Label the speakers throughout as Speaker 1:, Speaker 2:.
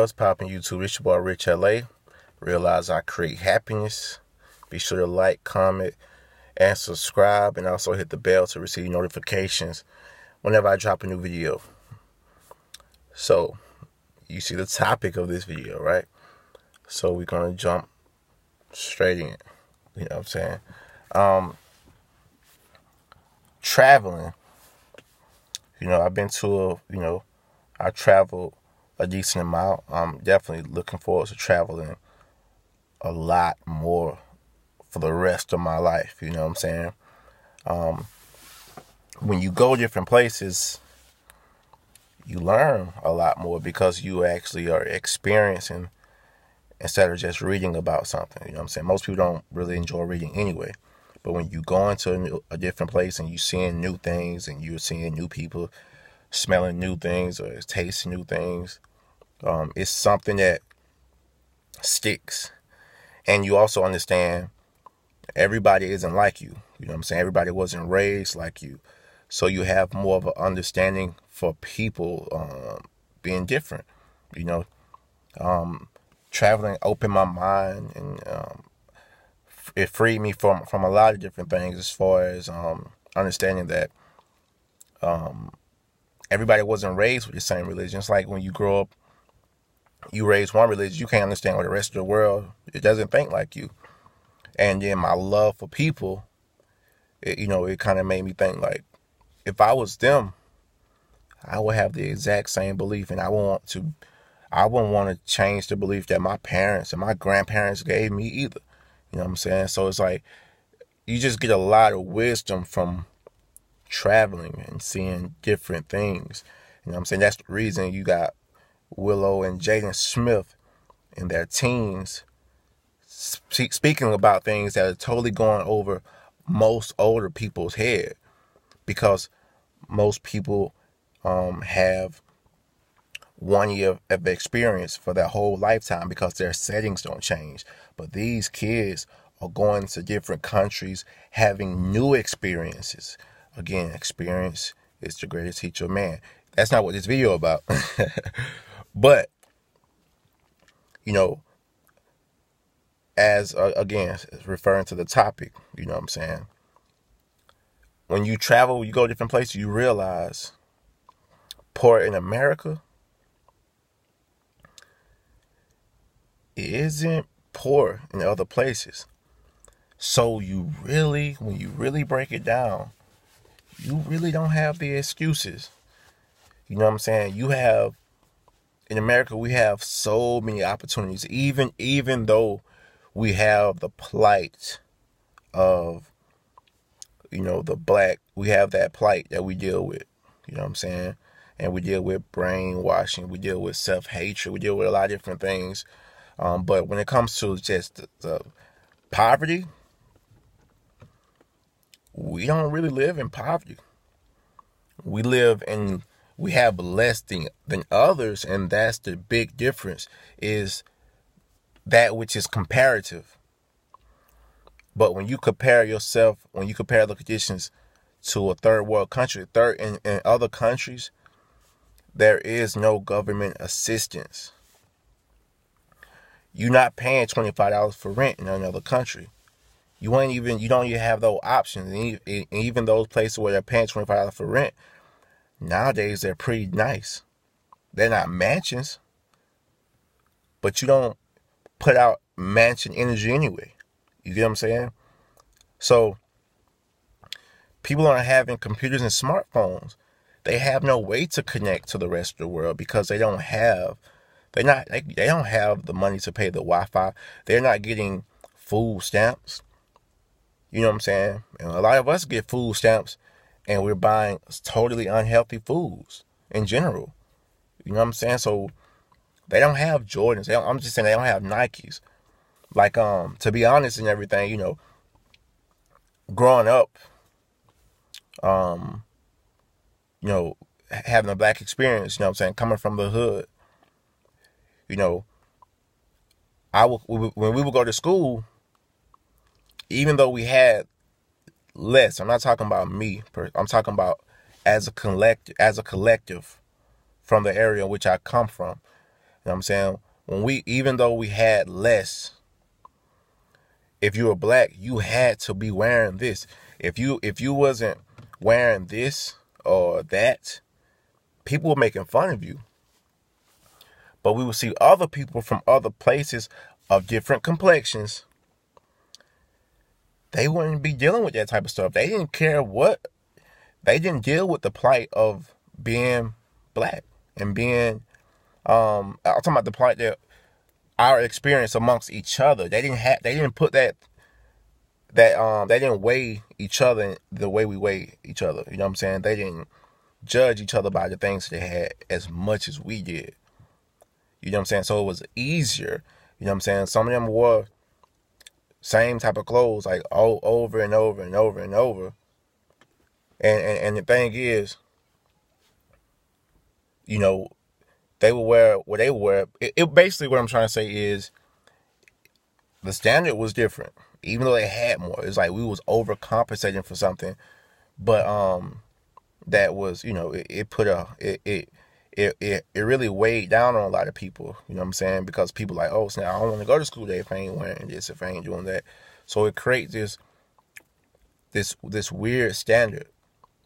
Speaker 1: What's poppin' YouTube? It's your boy Rich LA. Realize I create happiness. Be sure to like, comment, and subscribe, and also hit the bell to receive notifications whenever I drop a new video. So, you see the topic of this video, right? So we're gonna jump straight in. You know what I'm saying? Traveling. I've been to I traveled a decent amount. I'm definitely looking forward to traveling a lot more for the rest of my life. You know what I'm saying? When you go different places, you learn a lot more because you actually are experiencing instead of just reading about something. You know what I'm saying? Most people don't really enjoy reading anyway. But when you go into a different place and you're seeing new things and you're seeing new people, smelling new things or tasting new things, it's something that sticks. And you also understand everybody isn't like you. You know what I'm saying? Everybody wasn't raised like you. So you have more of an understanding for people being different. Traveling opened my mind, and it freed me from a lot of different things as far as understanding that everybody wasn't raised with the same religion. It's like when you grow up, you raise one religion, you can't understand what the rest of the world, it doesn't think like you. And then my love for people, it kind of made me think like, if I was them, I would have the exact same belief, and I wouldn't want to change the belief that my parents and my grandparents gave me either. You know what I'm saying? So it's like, you just get a lot of wisdom from traveling and seeing different things. You know what I'm saying? That's the reason you got Willow and Jaden Smith in their teens speaking about things that are totally going over most older people's head, because most people have 1 year of experience for their whole lifetime because their settings don't change. But these kids are going to different countries, having new experiences. Again, experience is the greatest teacher of man. That's not what this video about. But, as, again, referring to the topic, you know what I'm saying? When you travel, you go to different places, you realize poor in America isn't poor in other places. So when you really break it down, you really don't have the excuses. You know what I'm saying? In America, we have so many opportunities, even though we have the plight of, the black, we have that plight that we deal with, you know what I'm saying? And we deal with brainwashing, we deal with self-hatred, we deal with a lot of different things. But when it comes to just the poverty, we don't really live in poverty. We have less than others, and that's the big difference, is that which is comparative. But when you compare the conditions to a third world country, in other countries, there is no government assistance. You're not paying $25 for rent in another country. You don't even have those options. And even those places where they're paying $25 for rent, nowadays they're pretty nice. They're not mansions, but you don't put out mansion energy anyway. You get what I'm saying? So people aren't having computers and smartphones. They have no way to connect to the rest of the world because they don't have the money to pay the Wi-Fi. They're not getting food stamps. You know what I'm saying? And a lot of us get food stamps, and we're buying totally unhealthy foods in general. You know what I'm saying? So they don't have Jordans. I'm just saying they don't have Nikes. Like, to be honest and everything, growing up, having a black experience, you know what I'm saying, coming from the hood, when we would go to school, even though we had less, I'm not talking about me, I'm talking about as a collective from the area in which I come from, know what I'm saying? Even though we had less, if you were black, you had to be wearing this. If you wasn't wearing this or that, people were making fun of you. But we would see other people from other places of different complexions. They wouldn't be dealing with that type of stuff. They didn't care what. They didn't deal with the plight of being black and being. I'm talking about the plight that our experience amongst each other. They didn't put that. They didn't weigh each other the way we weigh each other. You know what I'm saying? They didn't judge each other by the things they had as much as we did. You know what I'm saying? So it was easier. You know what I'm saying? Some of them wore same type of clothes like over and over and over and over. And the thing is, you know, they would wear what they wear. It basically, what I'm trying to say is the standard was different. Even though they had more, it's like we was overcompensating for something. But that was, you know, it really weighed down on a lot of people. You know what I'm saying? Because people like, oh, so now I don't want to go to school today if I ain't wearing this, if I ain't doing that. So it creates this weird standard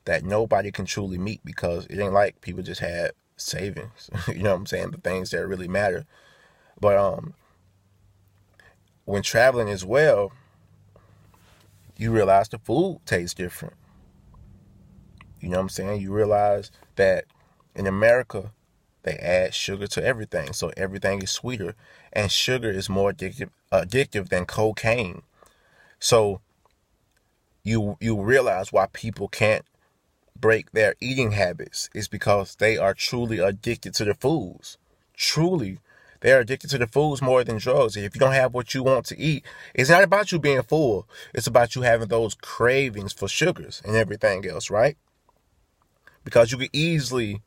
Speaker 1: that nobody can truly meet, because it ain't like people just had savings. You know what I'm saying? The things that really matter. But when traveling as well, you realize the food tastes different. You know what I'm saying? You realize that in America, they add sugar to everything, so everything is sweeter, and sugar is more addictive than cocaine. So you realize why people can't break their eating habits is because they are truly addicted to the foods. Truly, they are addicted to the foods more than drugs. If you don't have what you want to eat, it's not about you being full. It's about you having those cravings for sugars and everything else, right? Because you could easily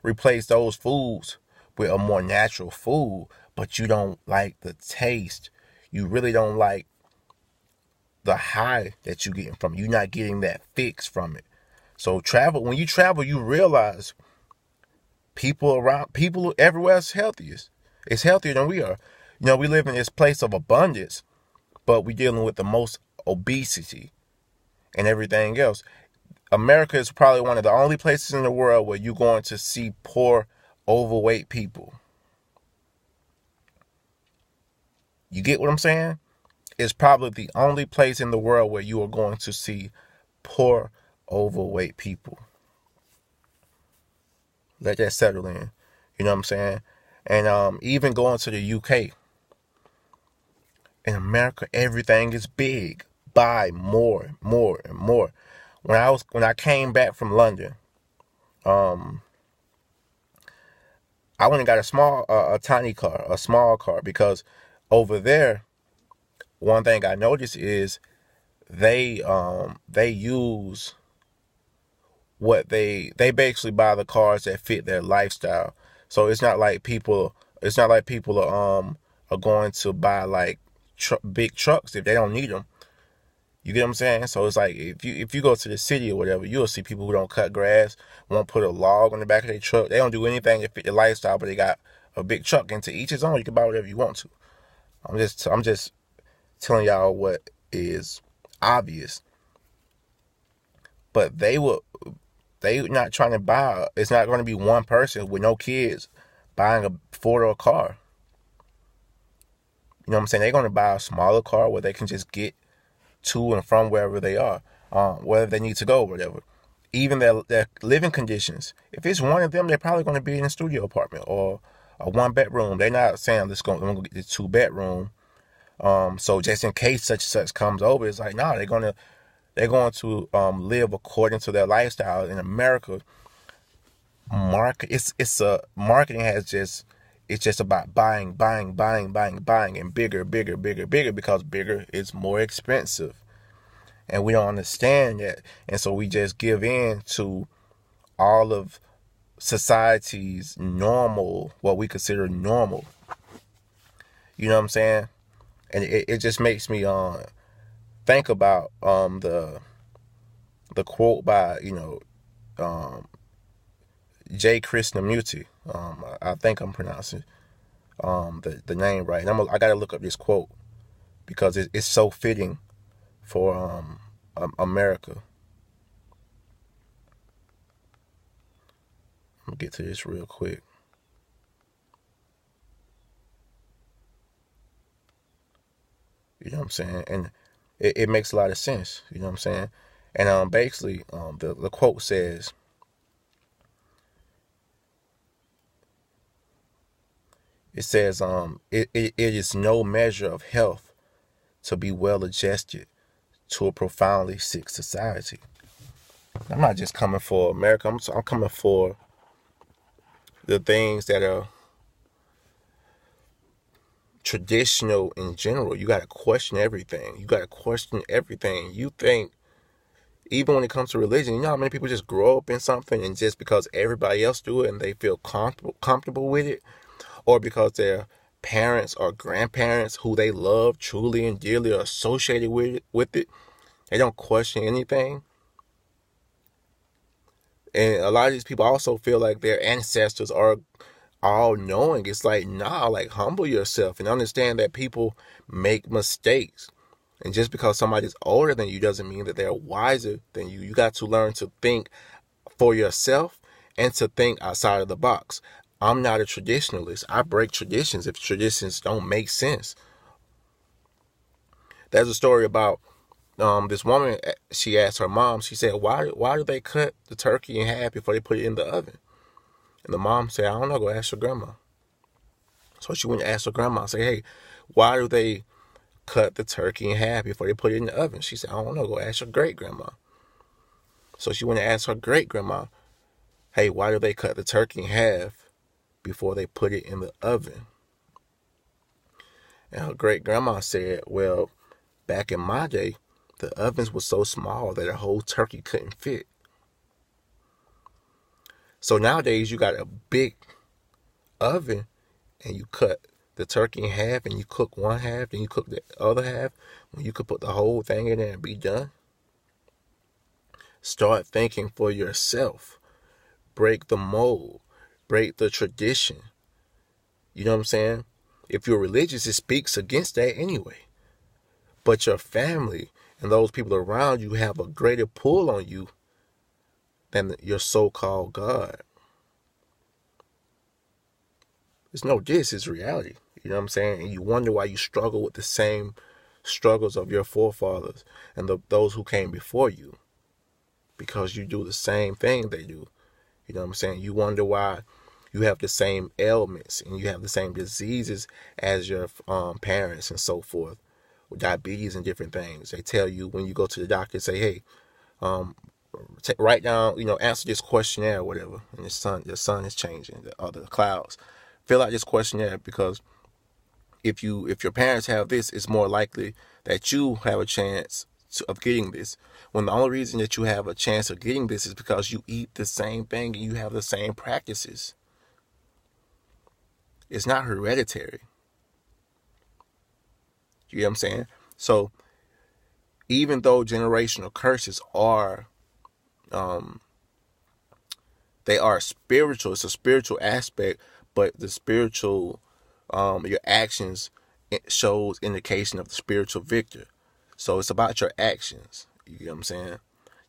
Speaker 1: replace those foods with a more natural food, but you don't like the taste. You really don't like the high that you're getting from it. You're not getting that fix from it. So when you travel, you realize people everywhere is healthiest. It's healthier than we are. You know, we live in this place of abundance, but we're dealing with the most obesity and everything else. America is probably one of the only places in the world where you're going to see poor, overweight people. You get what I'm saying? It's probably the only place in the world where you are going to see poor, overweight people. Let that settle in. You know what I'm saying? And even going to the UK. In America, everything is big. Buy more, more, and more. When I came back from London, I went and got a tiny car, a small car, because over there, one thing I noticed is they use what they basically buy the cars that fit their lifestyle. So it's not like people are going to buy like big trucks if they don't need them. You get what I'm saying? So it's like if you go to the city or whatever, you'll see people who don't cut grass, won't put a log on the back of their truck. They don't do anything to fit their lifestyle, but they got a big truck. And to each his own. You can buy whatever you want to. I'm just telling y'all what is obvious. But they not trying to buy. It's not going to be one person with no kids buying a 4-door car. You know what I'm saying? They're going to buy a smaller car where they can just get to and from wherever they are, wherever they need to go, whatever. Even their living conditions. If it's one of them, they're probably going to be in a studio apartment or a 1-bedroom. They're not saying I'm going to get this 2-bedroom. So just in case such and such comes over, it's like, no, they're going to live according to their lifestyle. In America, marketing it's just about buying, and bigger, because bigger is more expensive. And we don't understand that. And so we just give in to all of society's normal, what we consider normal. You know what I'm saying? And it just makes me think about the quote by, J. Krishnamurti. I think I'm pronouncing the name right. And I gotta look up this quote because it's so fitting for America. Let me get to this real quick. You know what I'm saying? And it makes a lot of sense. You know what I'm saying? And basically, the quote says, it is no measure of health to be well adjusted to a profoundly sick society. I'm not just coming for America. I'm coming for the things that are traditional in general. You got to question everything. You got to question everything. You think, even when it comes to religion, you know how many people just grow up in something and just because everybody else do it and they feel comfortable with it, or because their parents or grandparents who they love truly and dearly are associated with it, they don't question anything. And a lot of these people also feel like their ancestors are all knowing. It's like, nah, like humble yourself and understand that people make mistakes. And just because somebody's older than you doesn't mean that they're wiser than you. You got to learn to think for yourself and to think outside of the box. I'm not a traditionalist. I break traditions if traditions don't make sense. There's a story about this woman. She asked her mom, she said, why do they cut the turkey in half before they put it in the oven? And the mom said, I don't know, go ask your grandma. So she went and asked her grandma, say, hey, why do they cut the turkey in half before they put it in the oven? She said, I don't know, go ask your great grandma. So she went and asked her great grandma, hey, why do they cut the turkey in half before they put it in the oven? And her great grandma said, well, back in my day, the ovens were so small that a whole turkey couldn't fit. So nowadays you got a big oven and you cut the turkey in half and you cook one half, then you cook the other half, when you could put the whole thing in there and be done. Start thinking for yourself. Break the mold. Break the tradition. You know what I'm saying? If you're religious, it speaks against that anyway. But your family and those people around you have a greater pull on you than your so-called God. It's no diss, it's reality. You know what I'm saying? And you wonder why you struggle with the same struggles of your forefathers and those who came before you. Because you do the same thing they do. You know what I'm saying? You wonder why you have the same ailments and you have the same diseases as your parents and so forth. With diabetes and different things. They tell you when you go to the doctor, say, hey, write down, answer this questionnaire or whatever. And the sun is changing, the clouds. Fill out this questionnaire because if your parents have this, it's more likely that you have a chance of getting this. When the only reason that you have a chance of getting this is because you eat the same thing and you have the same practices. It's not hereditary. You know what I'm saying? So even though generational curses are they are spiritual, it's a spiritual aspect, but the spiritual your actions, it shows indication of the spiritual victor. So it's about your actions. You know what I'm saying?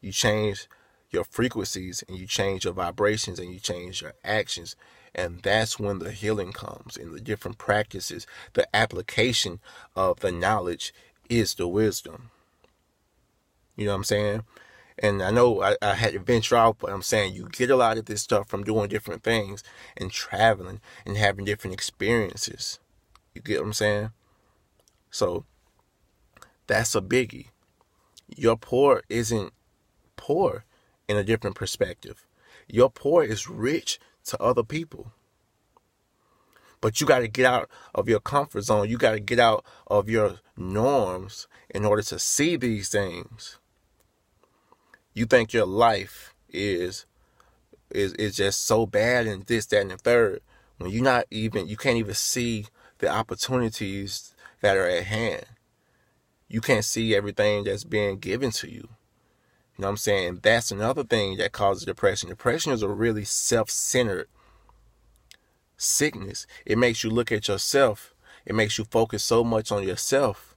Speaker 1: You change your frequencies and you change your vibrations and you change your actions. And that's when the healing comes in the different practices. The application of the knowledge is the wisdom. You know what I'm saying? And I know I had to venture out, but I'm saying you get a lot of this stuff from doing different things and traveling and having different experiences. You get what I'm saying? So that's a biggie. Your poor isn't poor in a different perspective. Your poor is rich to other people. But you got to get out of your comfort zone. You got to get out of your norms in order to see these things. You think your life is just so bad and this, that, and the third, when you can't even see the opportunities that are at hand. You can't see everything that's being given to you. You know what I'm saying? That's another thing that causes depression. Depression is a really self-centered sickness. It makes you look at yourself. It makes you focus so much on yourself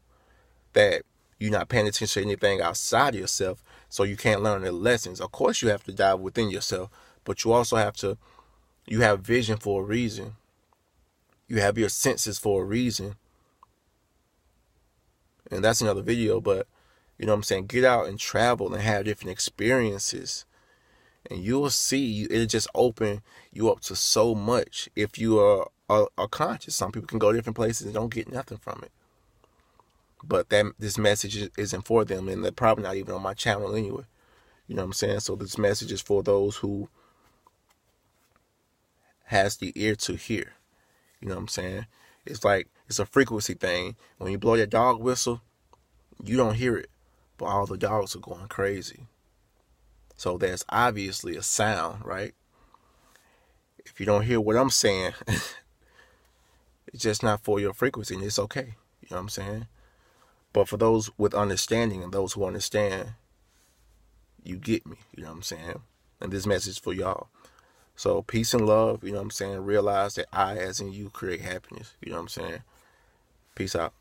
Speaker 1: that you're not paying attention to anything outside of yourself, so you can't learn the lessons. Of course, you have to dive within yourself, but you also have to, you have vision for a reason. You have your senses for a reason. And that's another video, but you know what I'm saying? Get out and travel and have different experiences. And you'll see, it'll just open you up to so much if you are conscious. Some people can go different places and don't get nothing from it. But this message isn't for them, and they're probably not even on my channel anyway. You know what I'm saying? So this message is for those who has the ear to hear. You know what I'm saying? It's like, it's a frequency thing. When you blow your dog whistle, you don't hear it, but all the dogs are going crazy. So there's obviously a sound, right? If you don't hear what I'm saying, it's just not for your frequency, and it's okay. You know what I'm saying? But for those with understanding and those who understand, you get me. You know what I'm saying? And this message is for y'all. So peace and love, you know what I'm saying? Realize that I, as in you, create happiness. You know what I'm saying? Peace out.